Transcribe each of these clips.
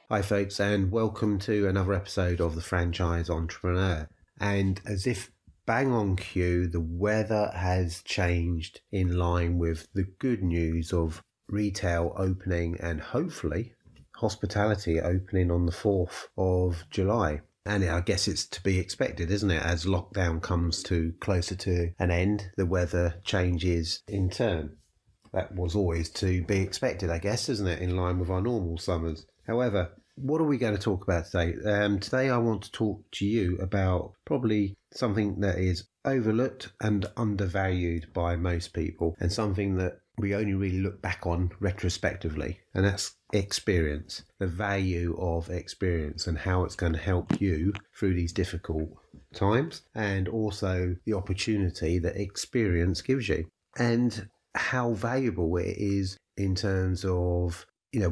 Hi, folks, and welcome to another episode of The Franchise Entrepreneur. And as if bang on cue, the weather has changed in line with the good news of retail opening and hopefully hospitality opening on the 4th of July. And I guess it's to be expected, isn't it? As lockdown comes closer to an end, the weather changes in turn. That was always to be expected, I guess, isn't it? In line with our normal summers. However, what are we going to talk about today? Today I want to talk to you about probably something that is overlooked and undervalued by most people, and something that we only really look back on retrospectively, and that's experience, the value of experience and how it's going to help you through these difficult times, and also the opportunity that experience gives you, and how valuable it is in terms of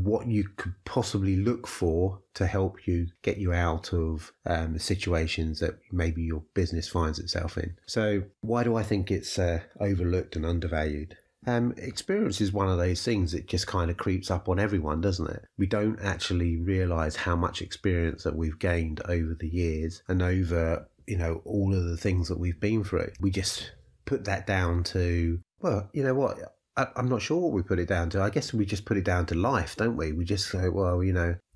what you could possibly look for to help you get you out of the situations that maybe your business finds itself in. So why do I think it's overlooked and undervalued? Experience is one of those things that just kind of creeps up on everyone, doesn't it? We don't actually realise how much experience that we've gained over the years and over, all of the things that we've been through. We just put that down to, well, you know what? I'm not sure what we put it down to. I guess we just put it down to life, don't we? We just say, well,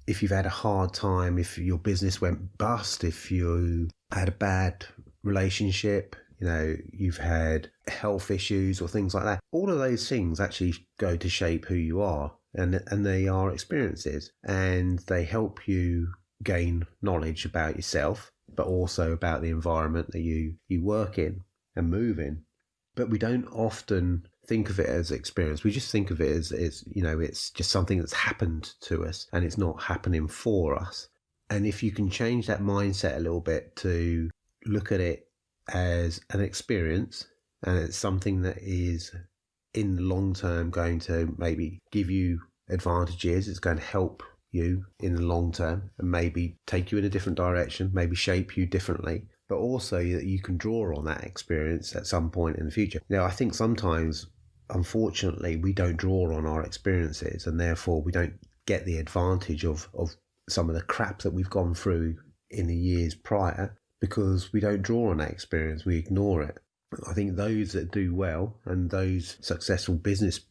if you've had a hard time, if your business went bust, if you had a bad relationship, you've had health issues or things like that. All of those things actually go to shape who you are, and they are experiences, and they help you gain knowledge about yourself, but also about the environment that you work in and move in. But we don't often think of it as experience. We just think of it as it's just something that's happened to us and it's not happening for us. And if you can change that mindset a little bit to look at it as an experience, and it's something that is in the long term going to maybe give you advantages, it's going to help you in the long term and maybe take you in a different direction, maybe shape you differently, but also that you can draw on that experience at some point in the future. I think sometimes, unfortunately, we don't draw on our experiences, and therefore we don't get the advantage of some of the crap that we've gone through in the years prior, because we don't draw on that experience, we ignore it. I think those that do well, and those successful businesses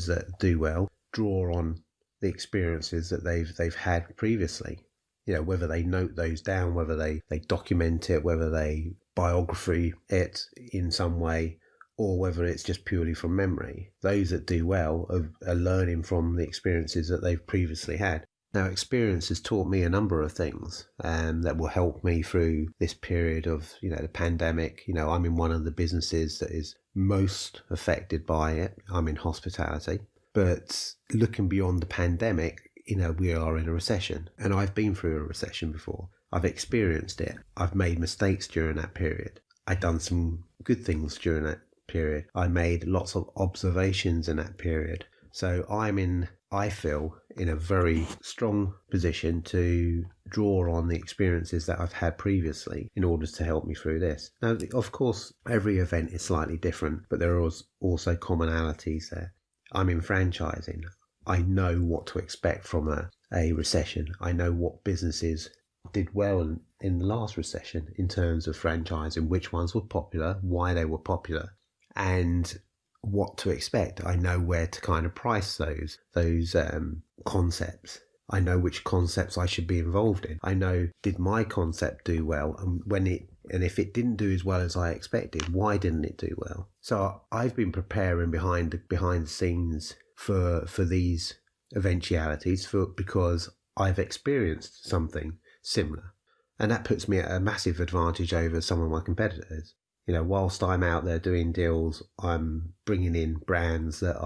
that do well, draw on the experiences that they've had previously. Whether they note those down, whether they document it, whether they biography it in some way, or whether it's just purely from memory. Those that do well are learning from the experiences that they've previously had. Now, experience has taught me a number of things that will help me through this period of, the pandemic. I'm in one of the businesses that is most affected by it. I'm in hospitality. But looking beyond the pandemic, we are in a recession, and I've been through a recession before. I've experienced it. I've made mistakes during that period. I've done some good things during that period. I made lots of observations in that period. So I feel in a very strong position to draw on the experiences that I've had previously in order to help me through this. Now, of course, every event is slightly different, but there are also commonalities there. I'm in franchising. I know what to expect from a recession. I know what businesses did well in the last recession in terms of franchising, which ones were popular, why they were popular, and what to expect. I know where to kind of price those concepts. I know which concepts I should be involved in. I know, did my concept do well, and if it didn't do as well as I expected, why didn't it do well? So I've been preparing behind the scenes for these eventualities, because I've experienced something similar, and that puts me at a massive advantage over some of my competitors. Whilst I'm out there doing deals, I'm bringing in brands that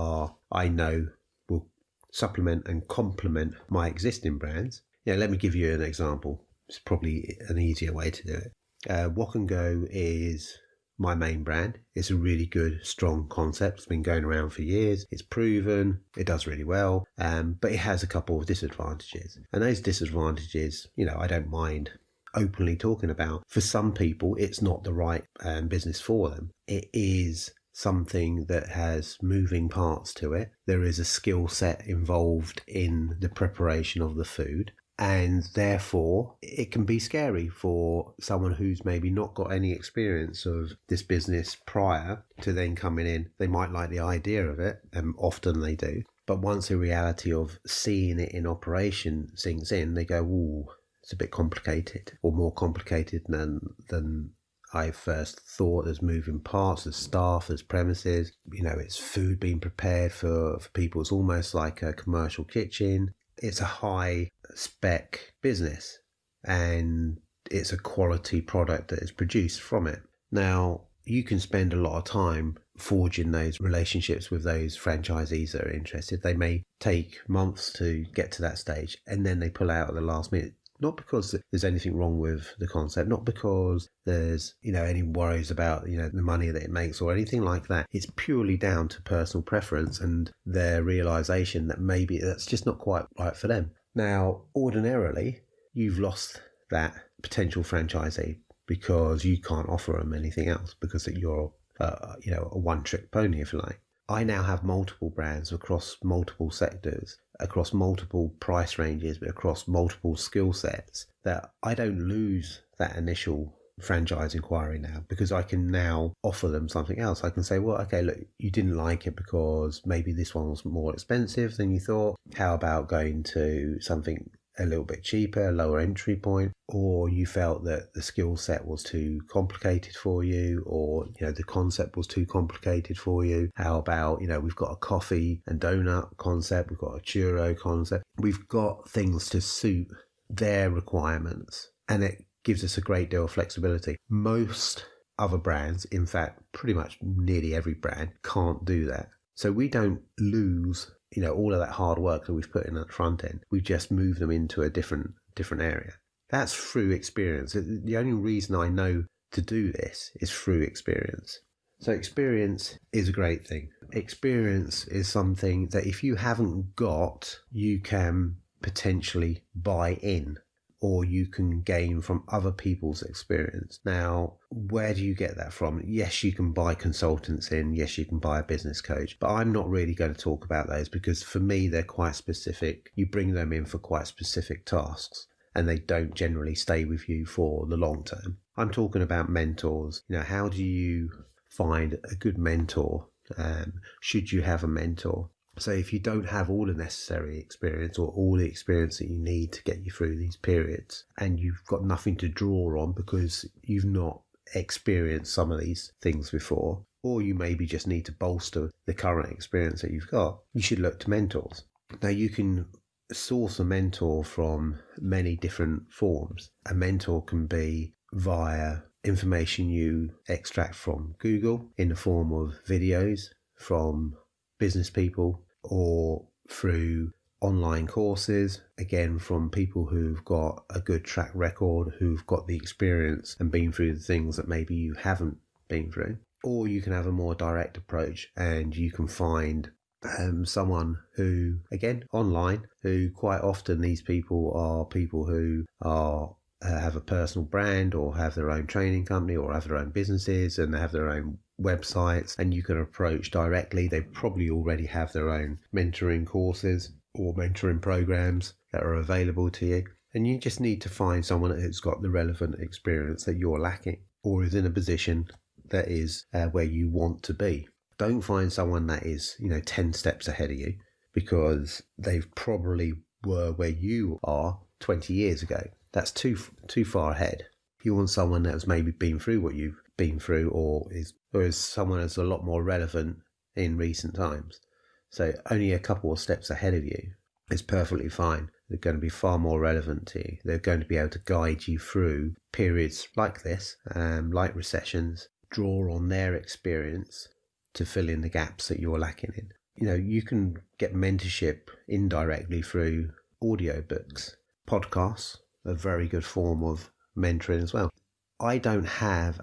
I know will supplement and complement my existing brands. Let me give you an example. It's probably an easier way to do it. Wok and Go is my main brand. It's a really good, strong concept. It's been going around for years. It's proven. It does really well. But it has a couple of disadvantages. And those disadvantages, I don't mind openly talking about. For some people, it's not the right business for them. It is something that has moving parts to it. There is a skill set involved in the preparation of the food. And therefore, it can be scary for someone who's maybe not got any experience of this business prior to then coming in. They might like the idea of it, and often they do. But once the reality of seeing it in operation sinks in, they go, ooh, it's a bit complicated, or more complicated than I first thought. There's moving parts, there's staff, there's premises, it's food being prepared for people. It's almost like a commercial kitchen. It's a high spec business, and it's a quality product that is produced from it. Now, you can spend a lot of time forging those relationships with those franchisees that are interested. They may take months to get to that stage, and then they pull out at the last minute. Not because there's anything wrong with the concept, not because there's, any worries about, the money that it makes or anything like that. It's purely down to personal preference and their realization that maybe that's just not quite right for them. Now, ordinarily, you've lost that potential franchisee because you can't offer them anything else because you're, a one-trick pony, if you like. I now have multiple brands across multiple sectors, across multiple price ranges, but across multiple skill sets, that I don't lose that initial franchise inquiry now, because I can now offer them something else. I can say, well, okay, look, you didn't like it because maybe this one was more expensive than you thought. How about going to something a little bit cheaper, lower entry point, or you felt that the skill set was too complicated for you, or the concept was too complicated for you. How about we've got a coffee and donut concept, we've got a churro concept, we've got things to suit their requirements, and it gives us a great deal of flexibility. Most other brands, in fact pretty much nearly every brand, can't do that. So we don't lose all of that hard work that we've put in at the front end. We just move them into a different area. That's through experience. The only reason I know to do this is through experience. So experience is a great thing. Experience is something that if you haven't got, you can potentially buy in, or you can gain from other people's experience. Now, where do you get that from? Yes, you can buy consultants in. Yes, you can buy a business coach. But I'm not really going to talk about those, because for me, they're quite specific. You bring them in for quite specific tasks, and they don't generally stay with you for the long term. I'm talking about mentors. How do you find a good mentor? Should you have a mentor? So if you don't have all the necessary experience, or all the experience that you need to get you through these periods, and you've got nothing to draw on because you've not experienced some of these things before, or you maybe just need to bolster the current experience that you've got, you should look to mentors. Now, you can source a mentor from many different forms. A mentor can be via information you extract from Google in the form of videos from business people, or through online courses, again from people who've got a good track record, who've got the experience and been through the things that maybe you haven't been through. Or you can have a more direct approach, and you can find someone who, again, online, who quite often these people are people who are have a personal brand, or have their own training company, or have their own businesses, and they have their own websites, and you can approach directly. They probably already have their own mentoring courses or mentoring programs that are available to you, and you just need to find someone who's got the relevant experience that you're lacking, or is in a position that is where you want to be. Don't find someone that is 10 steps ahead of you, because they've probably were where you are 20 years ago. That's too far ahead. You want someone that has maybe been through what you've been through, or is someone that's a lot more relevant in recent times. So only a couple of steps ahead of you is perfectly fine. They're going to be far more relevant to you. They're going to be able to guide you through periods like this, like recessions, draw on their experience to fill in the gaps that you're lacking in. You can get mentorship indirectly through audiobooks. Podcasts, a very good form of mentoring as well. I don't have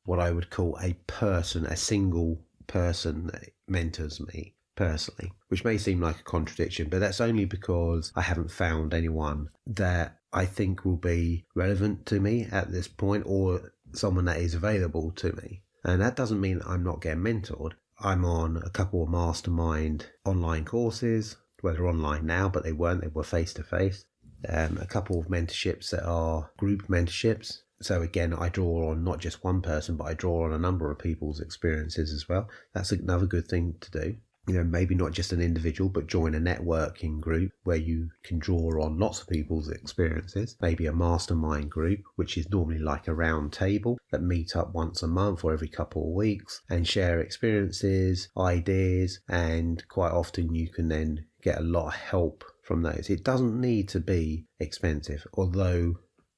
what I would call a single person that mentors me personally, which may seem like a contradiction, but that's only because I haven't found anyone that I think will be relevant to me at this point, or someone that is available to me. And that doesn't mean I'm not getting mentored. I'm on a couple of mastermind online courses, well, they're online now, but they weren't, they were face to face. a couple of mentorships that are group mentorships. So again, I draw on not just one person, but I draw on a number of people's experiences as well. That's another good thing to do. Maybe not just an individual, but join a networking group where you can draw on lots of people's experiences. Maybe a mastermind group, which is normally like a round table that meet up once a month or every couple of weeks and share experiences, ideas, and quite often you can then get a lot of help from those. It doesn't need to be expensive, although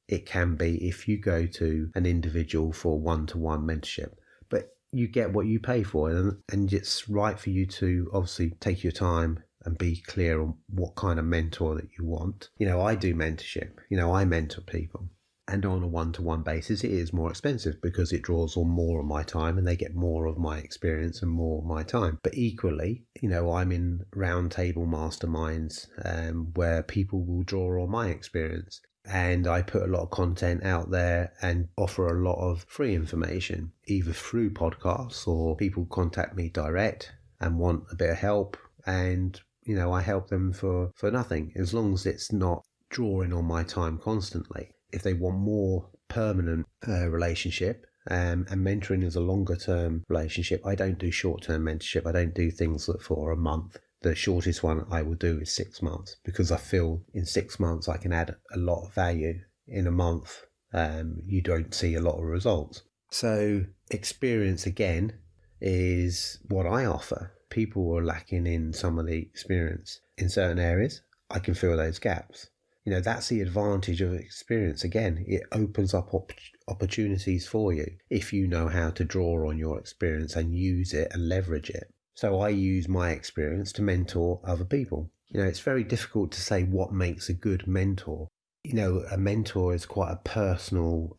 it can be if you go to an individual for one-to-one mentorship. But you get what you pay for, and it's right for you to obviously take your time and be clear on what kind of mentor that you want. I do mentorship. I mentor people. And on a one-to-one basis, it is more expensive because it draws on more of my time and they get more of my experience and more of my time. But equally, I'm in round table masterminds where people will draw on my experience. And I put a lot of content out there and offer a lot of free information, either through podcasts or people contact me direct and want a bit of help. And, I help them for nothing, as long as it's not drawing on my time constantly. If they want more permanent relationship, and mentoring is a longer term relationship, I don't do short term mentorship. I don't do things for a month. The shortest one I will do is 6 months because I feel in 6 months I can add a lot of value. In a month, you don't see a lot of results. So experience again is what I offer. People are lacking in some of the experience in certain areas. I can fill those gaps. That's the advantage of experience. Again, it opens up opportunities for you if you know how to draw on your experience and use it and leverage it. So I use my experience to mentor other people. It's very difficult to say what makes a good mentor. A mentor is quite a personal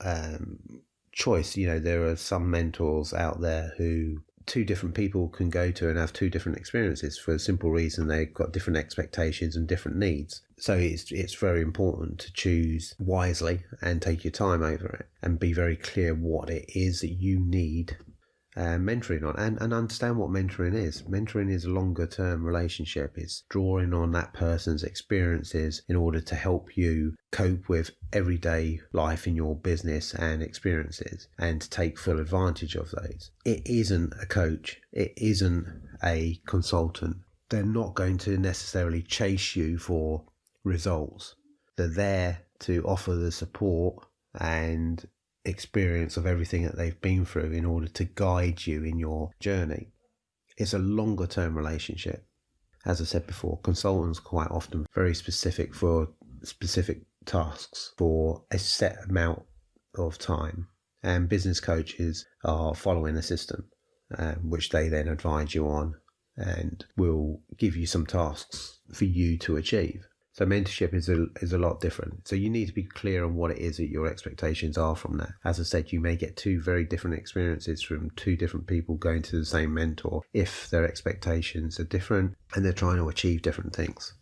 choice. There are some mentors out there who two different people can go to and have two different experiences for a simple reason they've got different expectations and different needs. So it's very important to choose wisely and take your time over it and be very clear what it is that you need mentoring on and understand what mentoring is. Mentoring is a longer term relationship. It's drawing on that person's experiences in order to help you cope with everyday life in your business and experiences and to take full advantage of those. It isn't a coach. It isn't a consultant. They're not going to necessarily chase you for results. They're there to offer the support and experience of everything that they've been through in order to guide you in your journey. It's a longer term relationship. As I said before, consultants are quite often very specific for specific tasks for a set amount of time, and business coaches are following a system which they then advise you on and will give you some tasks for you to achieve. So mentorship is a lot different. So you need to be clear on what it is that your expectations are from that. As I said, you may get two very different experiences from two different people going to the same mentor if their expectations are different and they're trying to achieve different things.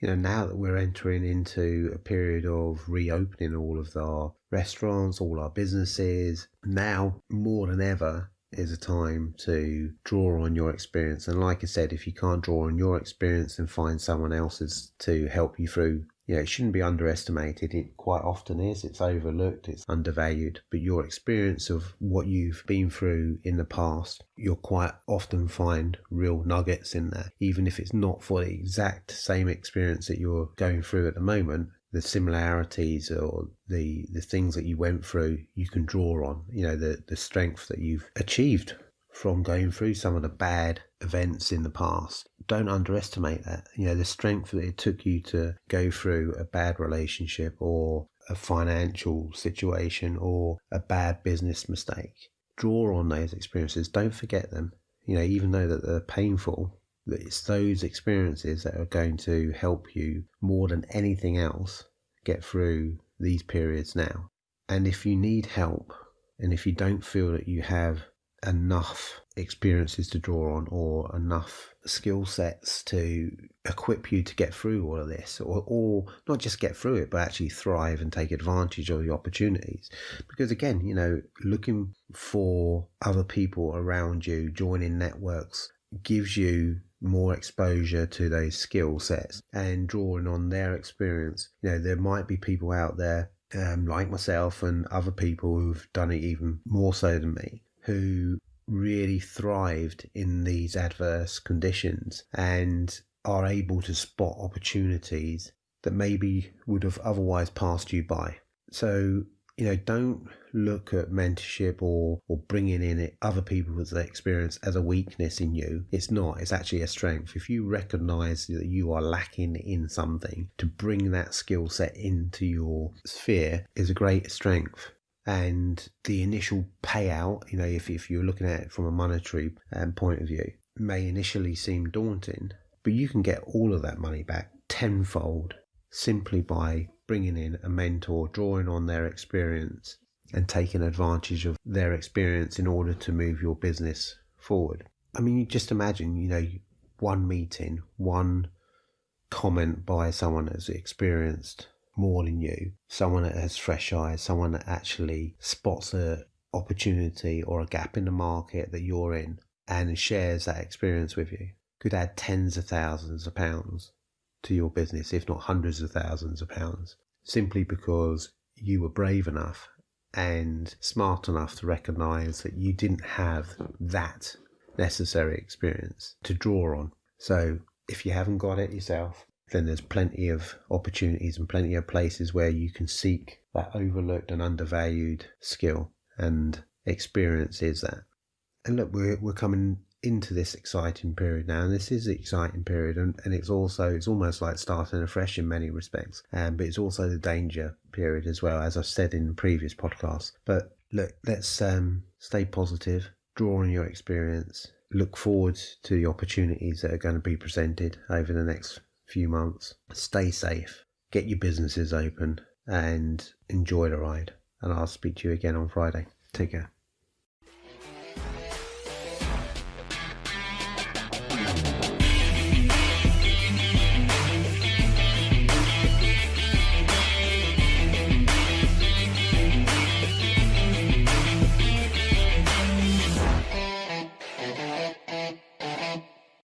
Now that we're entering into a period of reopening all of our restaurants, all our businesses, now more than ever is a time to draw on your experience. And like I said, if you can't draw on your experience, then find someone else's to help you through. It shouldn't be underestimated. It quite often is. It's overlooked. It's undervalued. But your experience of what you've been through in the past, you'll quite often find real nuggets in there. Even if it's not for the exact same experience that you're going through at the moment, the similarities or the things that you went through, you can draw on, the strength that you've achieved from going through some of the bad events in the past. Don't underestimate that. The strength that it took you to go through a bad relationship or a financial situation or a bad business mistake. Draw on those experiences. Don't forget them. Even though that they're painful, it's those experiences that are going to help you more than anything else get through these periods now. And if you need help, and if you don't feel that you have enough experiences to draw on or enough skill sets to equip you to get through all of this, or not just get through it, but actually thrive and take advantage of the opportunities. Because again, looking for other people around you, joining networks, gives you more exposure to those skill sets and drawing on their experience. There might be people out there like myself and other people who've done it even more so than me, who really thrived in these adverse conditions and are able to spot opportunities that maybe would have otherwise passed you by. So, don't look at mentorship or bringing in other people's experience as a weakness in you. It's not. It's actually a strength. If you recognize that you are lacking in something, to bring that skill set into your sphere is a great strength. And the initial payout, if you're looking at it from a monetary point of view, may initially seem daunting, but you can get all of that money back tenfold simply by bringing in a mentor, drawing on their experience and taking advantage of their experience in order to move your business forward. I mean, you just imagine, one meeting, one comment by someone that's experienced more than you, someone that has fresh eyes, someone that actually spots an opportunity or a gap in the market that you're in and shares that experience with you, could add tens of thousands of pounds to your business, if not hundreds of thousands of pounds, simply because you were brave enough and smart enough to recognize that you didn't have that necessary experience to draw on. So if you haven't got it yourself, then there's plenty of opportunities and plenty of places where you can seek that overlooked and undervalued skill, and experience is that. And look, we're coming into this exciting period now, and this is the exciting period, and it's almost like starting afresh in many respects, but it's also the danger period as well, as I've said in previous podcasts. But look, let's stay positive, draw on your experience, look forward to the opportunities that are going to be presented over the next few months. Stay safe, get your businesses open, and enjoy the ride. And I'll speak to you again on Friday. Take care.